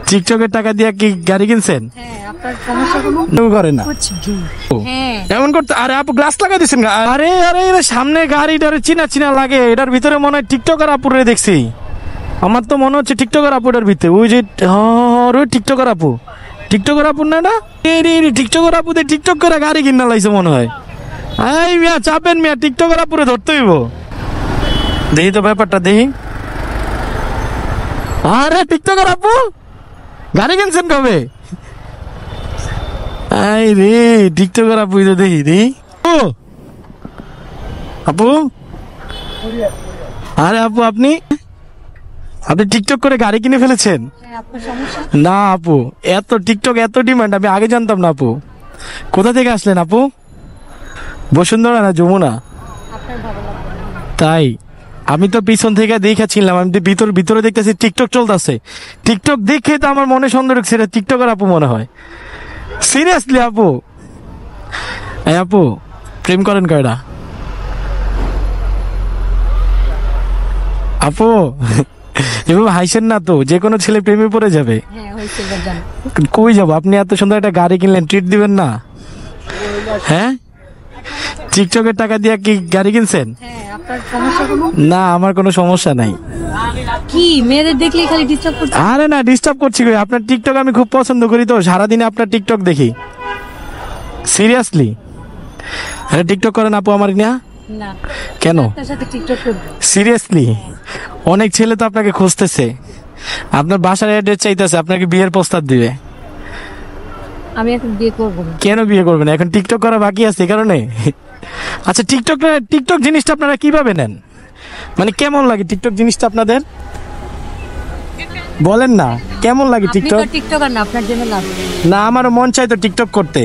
টিকটকের টাকা দিয়ে কি গাড়ি কিনছেন? করে না এমন করতে। আরে আপু গ্লাস লাগাই দিচ্ছেন। আরে আরে সামনে গাড়িটার চিনা চিনা লাগে, এটার ভিতরে মনে হয় টিকটকার আপুরে দেখছি। আমার তো মনে হচ্ছে টিকটকার আপুটার ভিতরে ওই যে টিকটকার আপু। টিকটকার আপু না, টিকটকার আপুদের টিকটক করে গাড়ি কিনা লাইছে মনে হয়। এই মিয়া চাপেন মিয়া, টিকটকার আপুরে ধরতে হইব। দেখি তো ব্যাপারটা দেখি। আরে টিকটকার আপু গাড়ি কিনছেন কবে? এই রে টিকটকার আপু তো দেখি দেখি। ও আপু, আরে আপু আপনি টিকটক করে গাড়ি কিনে ফেলেছেন? না আপু, এত টিকটক এত ডিমান্ড আমি আগে জানতাম না আপু। কোথা থেকে আসলেন আপু? বসুন্ধরা না যমুনা? তাই আমি তো পিছন থেকে দেখাচ্ছিলাম, আমি ভিতরে দেখতেছি টিকটক চলতেছে। টিকটক দেখে তো আমার মনে সন্দেহ ঢুকছে, এটা টিকটকার আপু মনে হয়। সিরিয়াসলি আপু? এই আপু প্রেম করেন কয়টা? আপু এভাবে হাসেন না তো, যে কোনো ছেলে প্রেমে পড়ে যাবে। কই যাবো? আপনি এত সুন্দর একটা গাড়ি কিনলেন, ট্রিট দিবেন না? হ্যাঁ টিকটকের টাকা দিয়ে কি গাড়ি কিনছেন? না আমার কোনো সমস্যা নাই। কি মেয়েদের দেখলে খালি ডিস্টার্ব করছে? আরে না ডিস্টার্ব করছি কই, আপনার টিকটক আমি খুব পছন্দ করি তো, সারাদিনে আপনার টিকটক দেখি। সিরিয়াসলি? আরে টিকটক করেন আপু আমার না? না। কেন? তার সাথে টিকটক করব? সিরিয়াসলি? অনেক ছেলে তো আপনাকে খুঁজতেছে, আপনার বাসার অ্যাড্রেস চাইতেছে, আপনাকে বিয়ের প্রস্তাব দিবে। আমি এখন বিয়ে করব না। কেন বিয়ে করবেন? এখন টিকটক করা বাকি আছে এই কারণে? আচ্ছা টিকটক জিনিসটা আপনারা কিভাবে নেন? মানে কেমন লাগে টিকটক জিনিসটা আপনাদের? বলেন না কেমন লাগে টিকটক? আপনি তো টিকটকার না, আপনার জন্য লাভ। না আমারও মন চাই তো টিকটক করতে।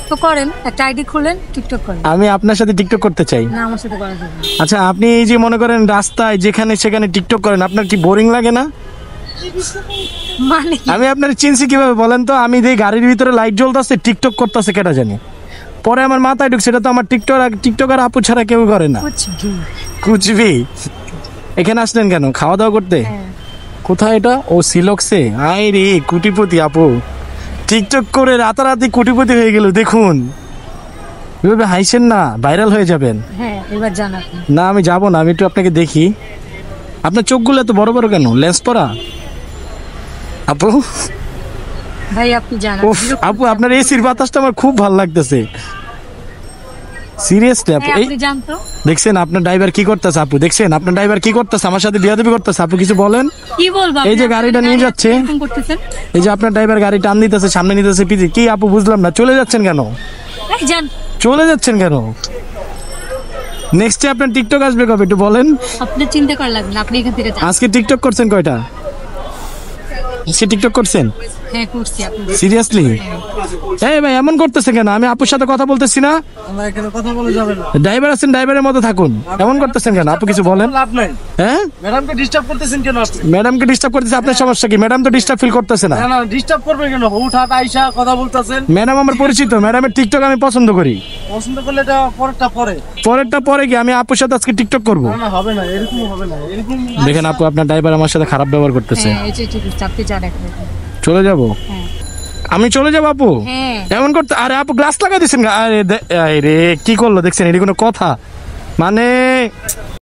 তো করেন, একটা আইডি খুলেন, টিকটক করেন। আমি আপনার সাথে টিকটক করতে চাই। না আমার সাথে করা যাবে না। আচ্ছা আপনি এই যে মনে করেন রাস্তায় যেখানে সেখানে টিকটক করেন, আপনার কি বোরিং লাগে না? মানে আমি আপনার চিনছি কিভাবে বলেন তো? আমি যে গাড়ির ভিতরে লাইট জ্বলতেছে, টিকটক করতেছে কেটা জানি, পরে আমার মাথায় ঢুকছে এটা তো আমার টিকটকার আপু ছাড়া কেউ করে না। কুচবি এখানে আসলেন কেন? খাওয়া দাওয়া করতে? কোথায় এটা? ও সিলক্সে। আই রে কোটিপতি আপু, টিকটক করে রাতারাতি কোটিপতি হয়ে গেল দেখুন। এভাবে হাসেন না, ভাইরাল হয়ে যাবেন। হ্যাঁ এবার জান আপনি। না আমি যাবো না, আমি একটু আপনাকে দেখি। আপনার চোখগুলো এত বড় বড় কেন? লেন্স পরা আপু? ভাই আপনি জানেন আপু আপনার এসির বাতাসটা আমার খুব ভালো লাগতেছে। সিরিয়াসলি আপু? আপনি জানতো দেখছেন আপনার ড্রাইভার কি করতেছে আপু? দেখছেন আপনার ড্রাইভার কি করতেছে? আমার সাথে বিয়াদবি করতেছে। আপু কিছু বলেন। কি বলবো? এই যে গাড়িটা নিয়ে যাচ্ছে, এই যে আপনার ড্রাইভার গাড়ি টান দিতেছে, সামনে নিতেছে পিছে, কি আপু বুঝলাম না। চলে যাচ্ছেন কেন? চলে যাচ্ছেন কেন? নেক্সট ডে আপনার টিকটক আসবে কবে একটু বলেন? আপনি চিন্তা করা লাগবে না, আপনি এখান থেকে যান। আজকে টিকটক করছেন কয়টা? আজকে টিকটক করছেন? হ্যাঁ করছি। আপনি সিরিয়াসলি? এই ভাই এমন করতেছেন কেন? আমি আপুর সাথে কথা বলতেছি না? আমরা এখানে কথা বলে যাবেন না। ড্রাইভার আছেন, ড্রাইভারের মতো থাকুন। এমন করতেছেন কেন? আপু কিছু বলেন। লাভ নাই। হ্যাঁ ম্যাডামকে ডিস্টার্ব করতেছেন কেন আপনি? ম্যাডামকে ডিস্টার্ব করতেছে, আপনার সমস্যা কি? ম্যাডাম তো ডিস্টার্ব ফিল করতেছে না। না না ডিস্টার্ব করবে কেন? হুটহাট আইসা কথা বলতেছেন। ম্যাডাম আমার পরিচিত, ম্যাডামের টিকটক আমি পছন্দ করি। পছন্দ করলে এটা পরেরটা পরে কি আমি আপুর সাথে আজকে টিকটক করব? না না হবে না, এরকম হবে না, এরকম। দেখেন আপু আপনার ড্রাইভার আমার সাথে খারাপ ব্যবহার করতেছে। হ্যাঁ এটা ঠিক আছে, আপনি জানেন। চলে যাব? হ্যাঁ আমি চলে যাব আপু? হ্যাঁ। এমন করতে। আরে আপু গ্লাস লাগাই দিছেন। আরে কি করলো দেখছেন? এটি কোনো কথা? মানে